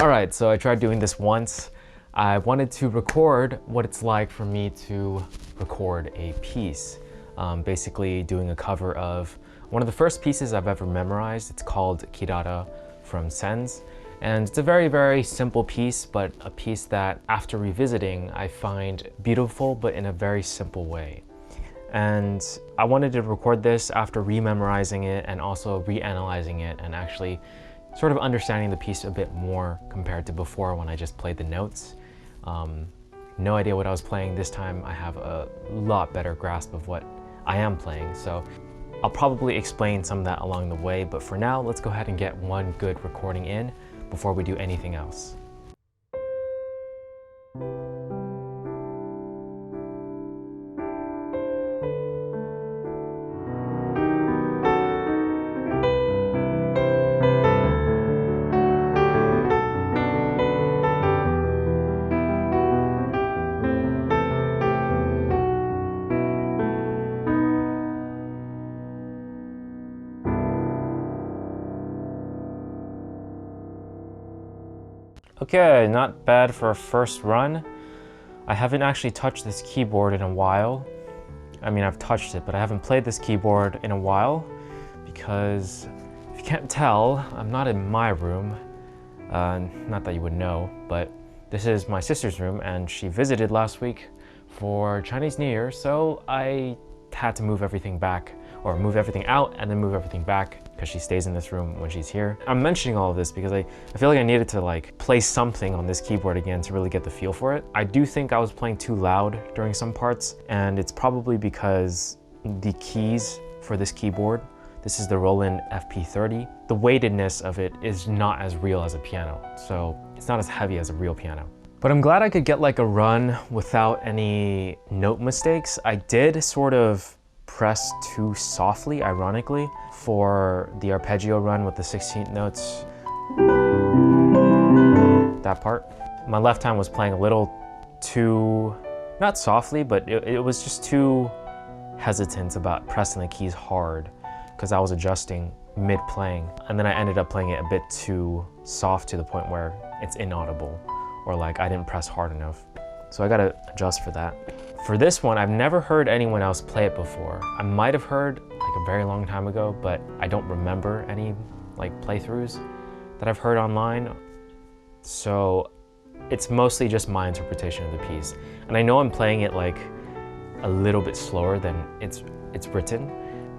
Alright, so I tried doing this once. I wanted to record what it's like for me to record a piece. Basically doing a cover of one of the first pieces I've ever memorized. It's called Kirara from Sen's. And it's a very, very simple piece, but a piece that after revisiting, I find beautiful, but in a very simple way. And I wanted to record this after rememorizing it and also reanalyzing it and actually sort of understanding the piece a bit more compared to before when I just played the notes. No idea what I was playing. This time I have a lot better grasp of what I am playing. So I'll probably explain some of that along the way, but for now, let's go ahead and get one good recording in before we do anything else. Okay, not bad for a first run. I haven't actually touched this keyboard in a while. I mean, I've touched it, but I haven't played this keyboard in a while because, if you can't tell, I'm not in my room. Not that you would know, but this is my sister's room and she visited last week for Chinese New Year, so I had to move everything back, or move everything out and then move everything back because she stays in this room when she's here. I'm mentioning all of this because I feel like I needed to like play something on this keyboard again to really get the feel for it. I do think I was playing too loud during some parts, and it's probably because the keys for this keyboard, this is the Roland Fp30, the weightedness of it is not as real as a piano. So it's not as heavy as a real piano. But I'm glad I could get like a run without any note mistakes. I did sort of press too softly, ironically, for the arpeggio run with the 16th notes. That part. My left hand was playing a little too, not softly, but it was just too hesitant about pressing the keys hard because I was adjusting mid-playing. And then I ended up playing it a bit too soft to the point where it's inaudible, or like I didn't press hard enough. So I gotta adjust for that. For this one, I've never heard anyone else play it before. I might have heard like a very long time ago, but I don't remember any like playthroughs that I've heard online. So it's mostly just my interpretation of the piece. And I know I'm playing it like a little bit slower than it's written,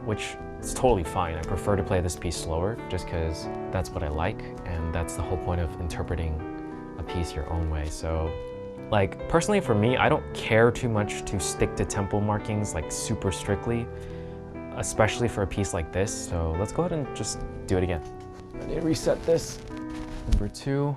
which is totally fine. I prefer to play this piece slower just because that's what I like, and that's the whole point of interpreting a piece your own way. So like personally for me, I don't care too much to stick to tempo markings like super strictly, especially for a piece like this. So let's go ahead and just do it again. I need to reset this. Number 2.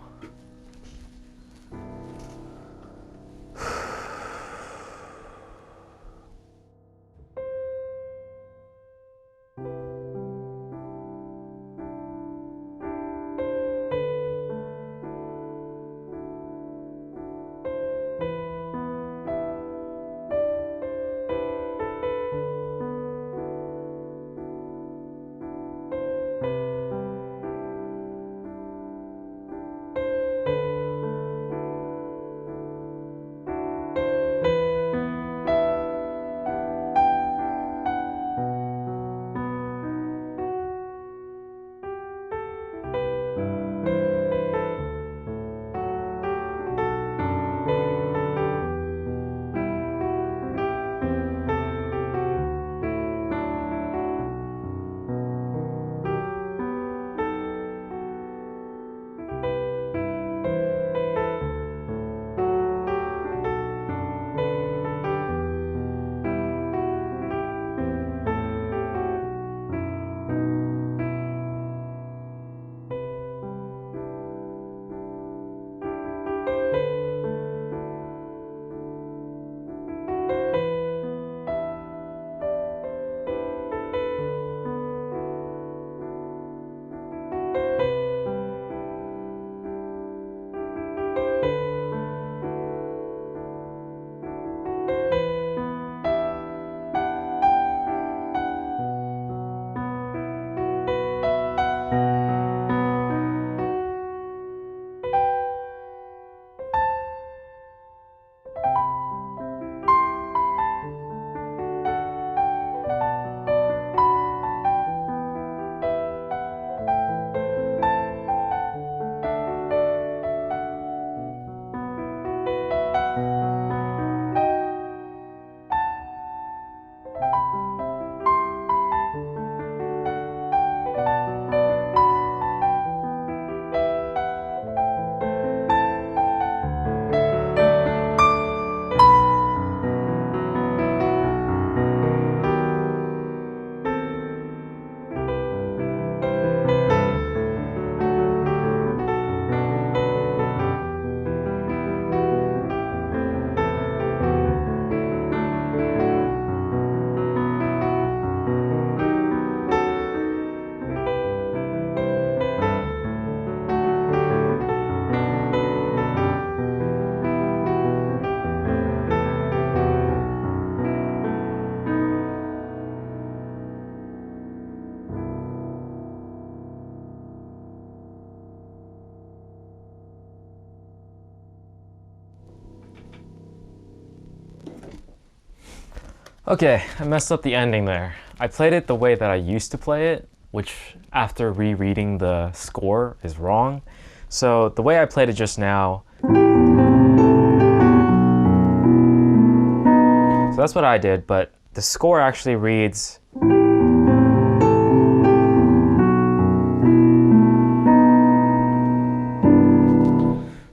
Okay, I messed up the ending there. I played it the way that I used to play it, which after rereading the score is wrong. So the way I played it just now, so that's what I did, but the score actually reads,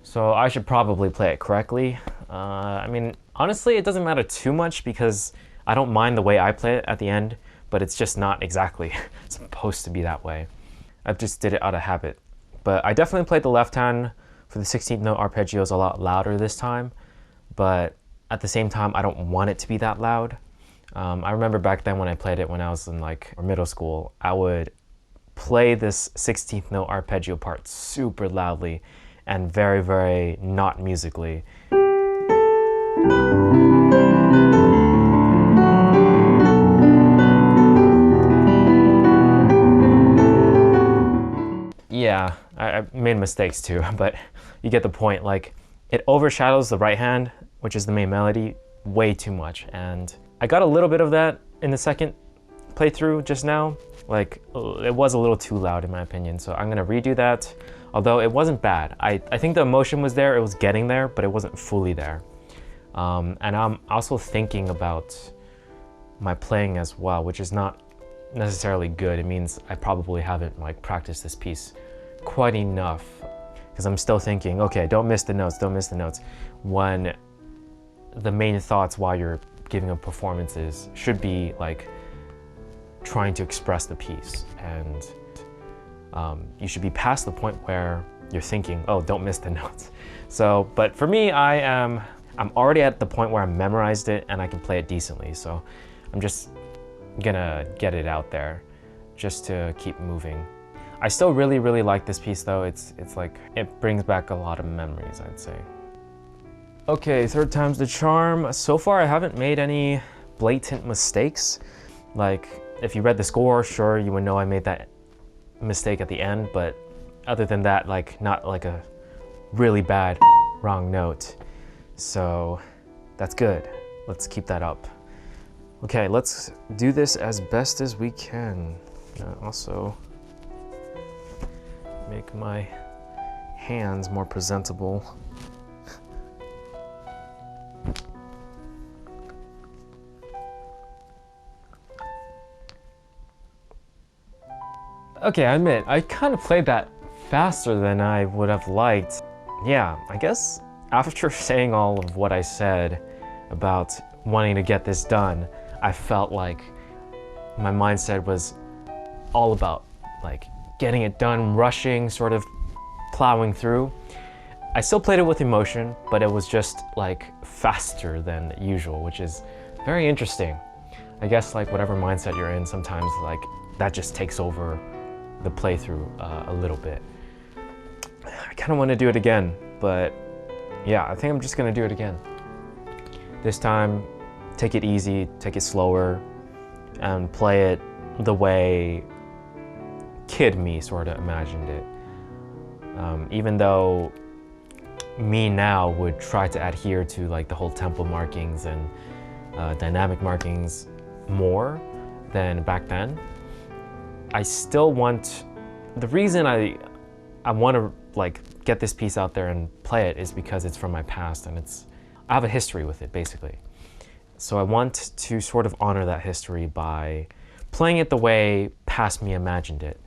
so I should probably play it correctly. I mean, honestly, it doesn't matter too much because I don't mind the way I play it at the end, but it's just not exactly supposed to be that way. I just did it out of habit. But I definitely played the left hand for the 16th note arpeggios a lot louder this time, but at the same time, I don't want it to be that loud. I remember back then when I played it when I was in middle school, I would play this 16th note arpeggio part super loudly and very, very not musically. Yeah, I made mistakes too, but you get the point. Like, it overshadows the right hand, which is the main melody, way too much. And I got a little bit of that in the second playthrough just now. Like, it was a little too loud in my opinion, so I'm gonna redo that. Although it wasn't bad. I think the emotion was there, it was getting there, but it wasn't fully there. And I'm also thinking about my playing as well, which is not necessarily good. It means I probably haven't practiced this piece quite enough, because I'm still thinking, okay, don't miss the notes, don't miss the notes, when the main thoughts while you're giving a performance should be trying to express the piece, and you should be past the point where you're thinking, oh, don't miss the notes. So, but for me, I'm already at the point where I memorized it and I can play it decently, so I'm just gonna get it out there just to keep moving. I still really, really like this piece though. It's like, it brings back a lot of memories, I'd say. Okay, third time's the charm. So far, I haven't made any blatant mistakes. Like, if you read the score, sure, you would know I made that mistake at the end, but other than that, not a really bad wrong note. So that's good. Let's keep that up. Okay, let's do this as best as we can. Also make my hands more presentable. Okay, I admit, I kind of played that faster than I would have liked. Yeah, I guess after saying all of what I said about wanting to get this done, I felt like my mindset was all about getting it done, rushing, sort of plowing through. I still played it with emotion, but it was just faster than usual, which is very interesting. I guess whatever mindset you're in, sometimes that just takes over the playthrough a little bit. I kind of want to do it again, but yeah, I think I'm just gonna do it again. This time, take it easy, take it slower, and play it the way kid me sort of imagined it. Even though me now would try to adhere to the whole tempo markings and dynamic markings more than back then, I still want, the reason I want to get this piece out there and play it is because it's from my past and I have a history with it basically. So I want to sort of honor that history by playing it the way past me imagined it.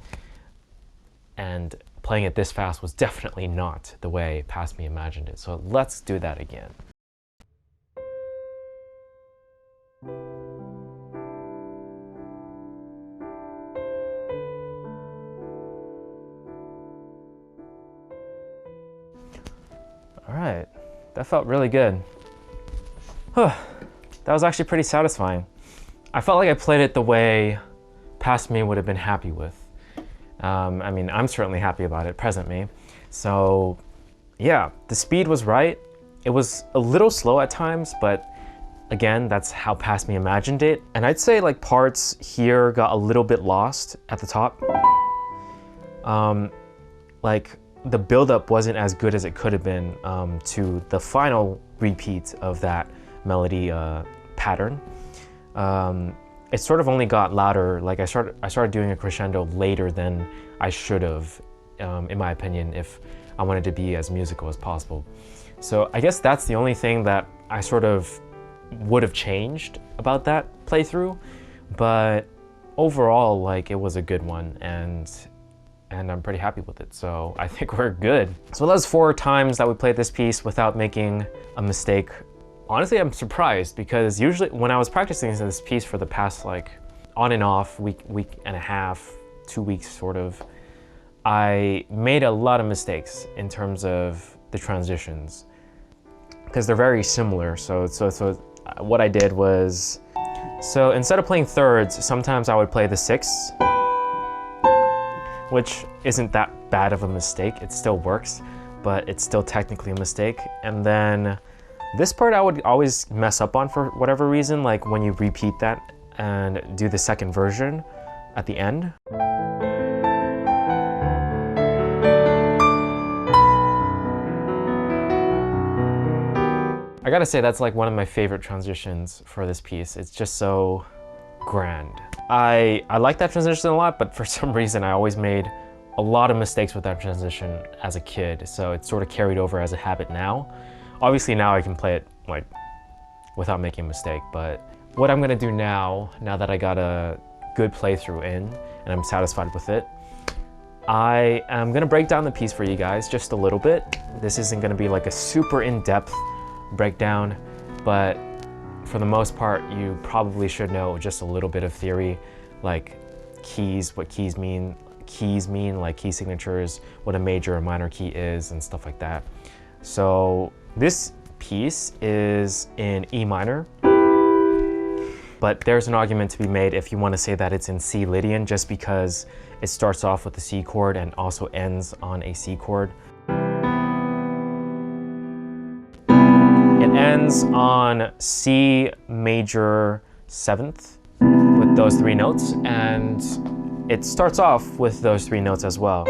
And playing it this fast was definitely not the way past me imagined it. So let's do that again. All right, that felt really good. That was actually pretty satisfying. I felt like I played it the way past me would have been happy with. I mean, I'm certainly happy about it, present me. So yeah, the speed was right. It was a little slow at times, but again, that's how past me imagined it. And I'd say parts here got a little bit lost at the top. The buildup wasn't as good as it could have been to the final repeat of that melody pattern. it sort of only got louder. Like I started doing a crescendo later than I should have, in my opinion, if I wanted to be as musical as possible. So I guess that's the only thing that I sort of would have changed about that playthrough, but overall, like, it was a good one, and I'm pretty happy with it. So I think we're good. So that was 4 times that we played this piece without making a mistake. Honestly, I'm surprised, because usually when I was practicing this piece for the past, like, on and off, week and a half, 2 weeks sort of, I made a lot of mistakes in terms of the transitions, because they're very similar. So what I did was, so instead of playing thirds, sometimes I would play the sixths, which isn't that bad of a mistake. It still works, but it's still technically a mistake. And then this part I would always mess up on for whatever reason, like when you repeat that and do the second version at the end. I gotta say, that's like one of my favorite transitions for this piece. It's just so grand. I like that transition a lot, but for some reason I always made a lot of mistakes with that transition as a kid, so it's sort of carried over as a habit now. Obviously now I can play it like without making a mistake, but what I'm gonna do now that I got a good playthrough in and I'm satisfied with it, I am gonna break down the piece for you guys just a little bit. This isn't gonna be like a super in-depth breakdown, but for the most part, you probably should know just a little bit of theory, like keys, what keys mean, like key signatures, what a major or minor key is, and stuff like that. So this piece is in E minor, but there's an argument to be made if you want to say that it's in C Lydian, just because it starts off with the C chord and also ends on a C chord. It ends on C major 7th with those 3 notes, and it starts off with those 3 notes as well.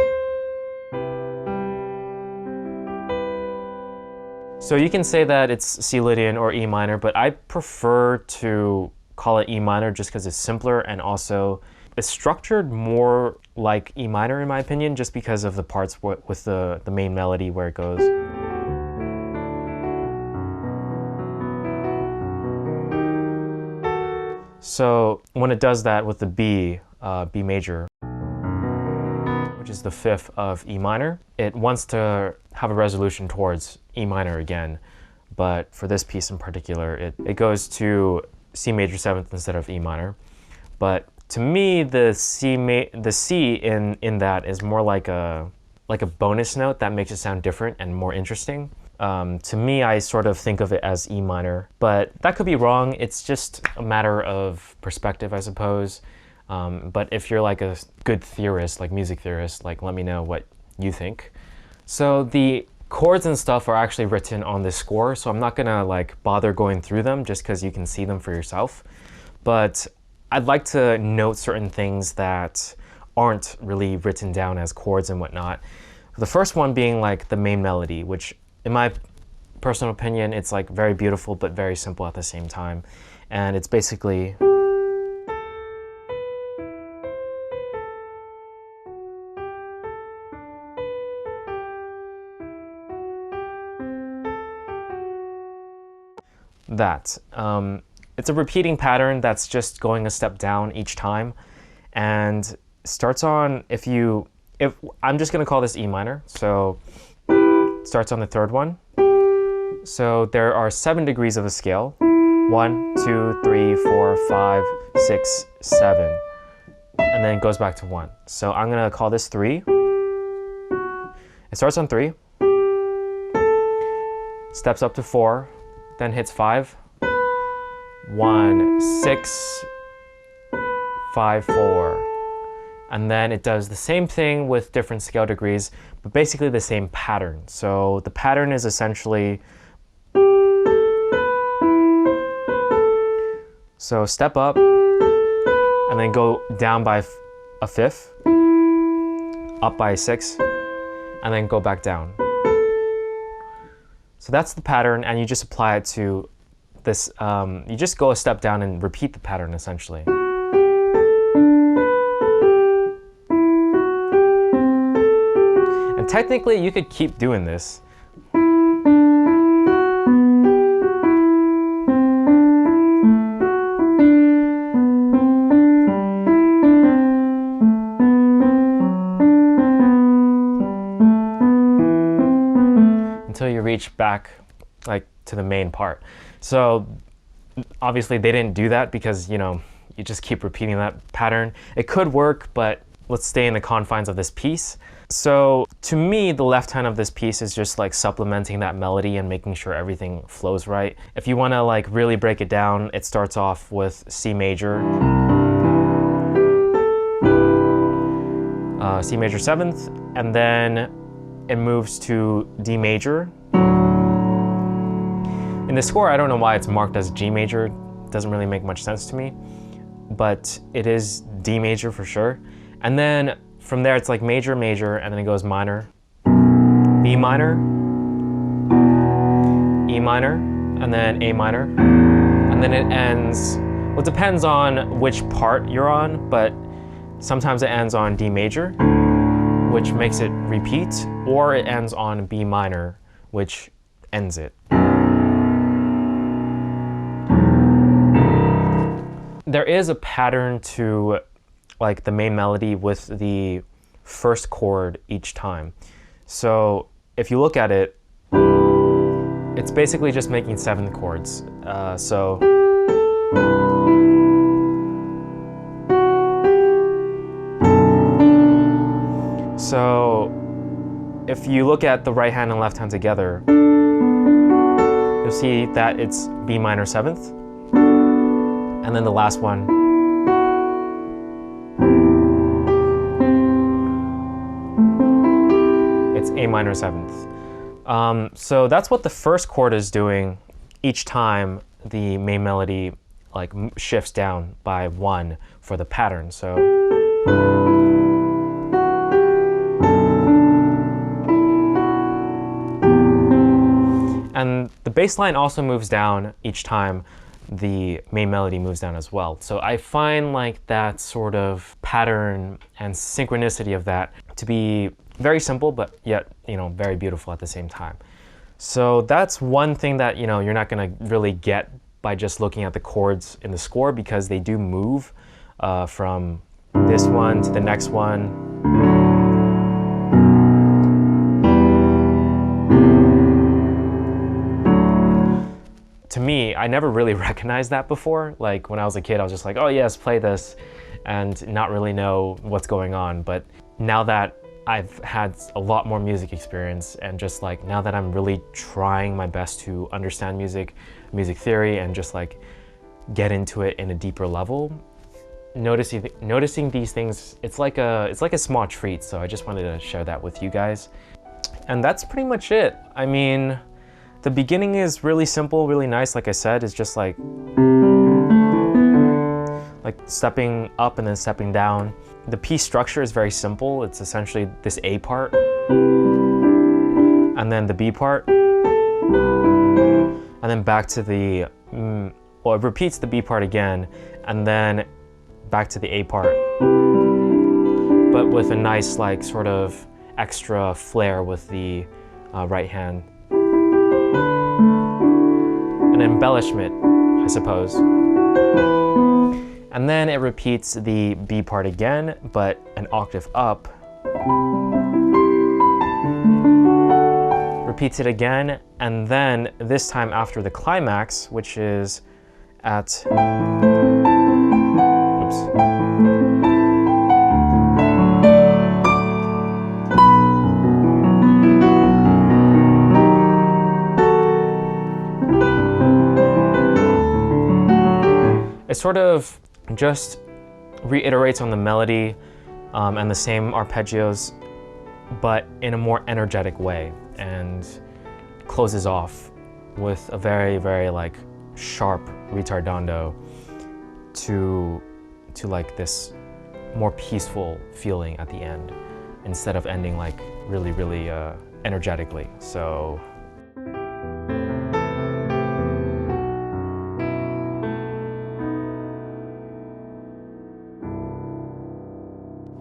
So you can say that it's C Lydian or E minor, but I prefer to call it E minor just because it's simpler, and also it's structured more like E minor in my opinion, just because of the parts with the main melody where it goes. So when it does that with the B, B major, which is the 5th of E minor, it wants to have a resolution towards E minor again. But for this piece in particular, it goes to C major 7th instead of E minor. But to me, the C in that is more like a bonus note that makes it sound different and more interesting. To me, I sort of think of it as E minor, but that could be wrong. It's just a matter of perspective, I suppose. But if you're like a good theorist, like music theorist, like let me know what you think. So the chords and stuff are actually written on the score, so I'm not gonna like bother going through them just because you can see them for yourself. But I'd like to note certain things that aren't really written down as chords and whatnot. The first one being like the main melody, which in my personal opinion, it's like very beautiful but very simple at the same time. And it's basically that. It's a repeating pattern that's just going a step down each time, and starts on, if I'm just gonna call this E minor, so it starts on the 3rd one. So there are 7 degrees of a scale. 1, 2, 3, 4, 5, 6, 7. And then it goes back to 1. So I'm gonna call this 3. It starts on 3, steps up to 4, then hits 5. 1, 6, 5, 4. And then it does the same thing with different scale degrees, but basically the same pattern. So the pattern is essentially, so step up and then go down by a 5th, up by a 6th, and then go back down. So that's the pattern, and you just apply it to this, you just go a step down and repeat the pattern essentially. And technically you could keep doing this. Until you reach back like to the main part. So obviously they didn't do that because, you know, you just keep repeating that pattern. It could work, but let's stay in the confines of this piece. So to me, the left hand of this piece is just like supplementing that melody and making sure everything flows right. If you want to like really break it down, it starts off with C major, C major 7th, and then it moves to D major. In the score, I don't know why it's marked as G major. It doesn't really make much sense to me, but it is D major for sure. And then from there, it's like major, major, and then it goes minor, B minor, E minor, and then A minor. And then it ends, well, it depends on which part you're on, but sometimes it ends on D major, which makes it repeat, or it ends on B minor, which ends it. There is a pattern to like the main melody with the first chord each time. So if you look at it, it's basically just making 7 chords. So if you look at the right hand and left hand together, you'll see that it's B minor 7th, and then the last one it's A minor 7th. So that's what the first chord is doing each time the main melody like shifts down by 1 for the pattern. So and the bass line also moves down each time the main melody moves down as well. So I find like that sort of pattern and synchronicity of that to be very simple, but yet, you know, very beautiful at the same time. So that's one thing that, you know, you're not gonna really get by just looking at the chords in the score, because they do move from this one to the next one. To me, I never really recognized that before. Like when I was a kid, I was just like, oh yes, play this, and not really know what's going on. But now that I've had a lot more music experience, and just like now that I'm really trying my best to understand music theory, and just like get into it in a deeper level, noticing these things, it's like a small treat. So I just wanted to share that with you guys. And that's pretty much it. I mean, the beginning is really simple, really nice. Like I said, it's just like stepping up and then stepping down. The piece structure is very simple. It's essentially this A part, and then the B part, and then back to the, well, it repeats the B part again, and then back to the A part, but with a nice like sort of extra flair with the right hand. An embellishment, I suppose. And then it repeats the B part again, but an octave up. Repeats it again, and then this time after the climax, which is at, oops. It sort of just reiterates on the melody and the same arpeggios, but in a more energetic way, and closes off with a very, very like sharp ritardando to like this more peaceful feeling at the end, instead of ending like really, really energetically. So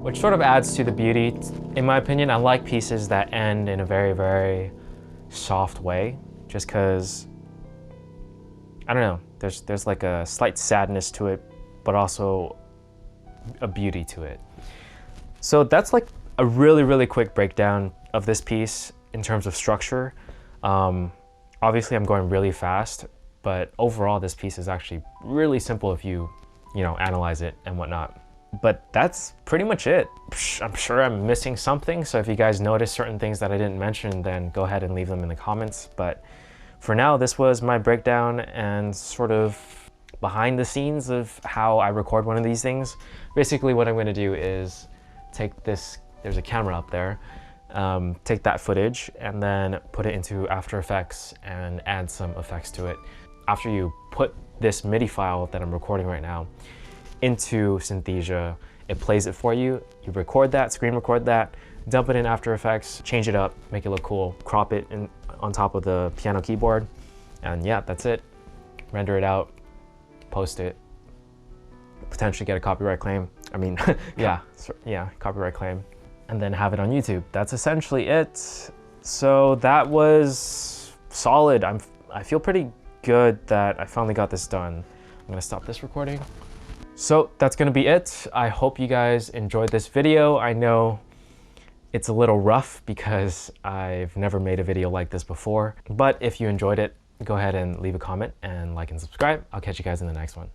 which sort of adds to the beauty. In my opinion, I like pieces that end in a very, very soft way, just because, I don't know, there's like a slight sadness to it, but also a beauty to it. So that's like a really, really quick breakdown of this piece in terms of structure. Obviously I'm going really fast, but overall this piece is actually really simple if you analyze it and whatnot. But that's pretty much it. I'm sure I'm missing something, so if you guys notice certain things that I didn't mention, then go ahead and leave them in the comments. But for now, this was my breakdown and sort of behind the scenes of how I record one of these things. Basically what I'm going to do is take this, there's a camera up there, take that footage and then put it into After Effects and add some effects to it. After you put this MIDI file that I'm recording right now into Synthesia, it plays it for you. You record that, screen record that, dump it in After Effects, change it up, make it look cool, crop it in, on top of the piano keyboard, and yeah, that's it. Render it out, post it, potentially get a copyright claim. I mean, yeah, copyright claim, and then have it on YouTube. That's essentially it. So that was solid. I feel pretty good that I finally got this done. I'm gonna stop this recording. So that's gonna be it. I hope you guys enjoyed this video. I know it's a little rough because I've never made a video like this before, but if you enjoyed it, go ahead and leave a comment and like and subscribe. I'll catch you guys in the next one.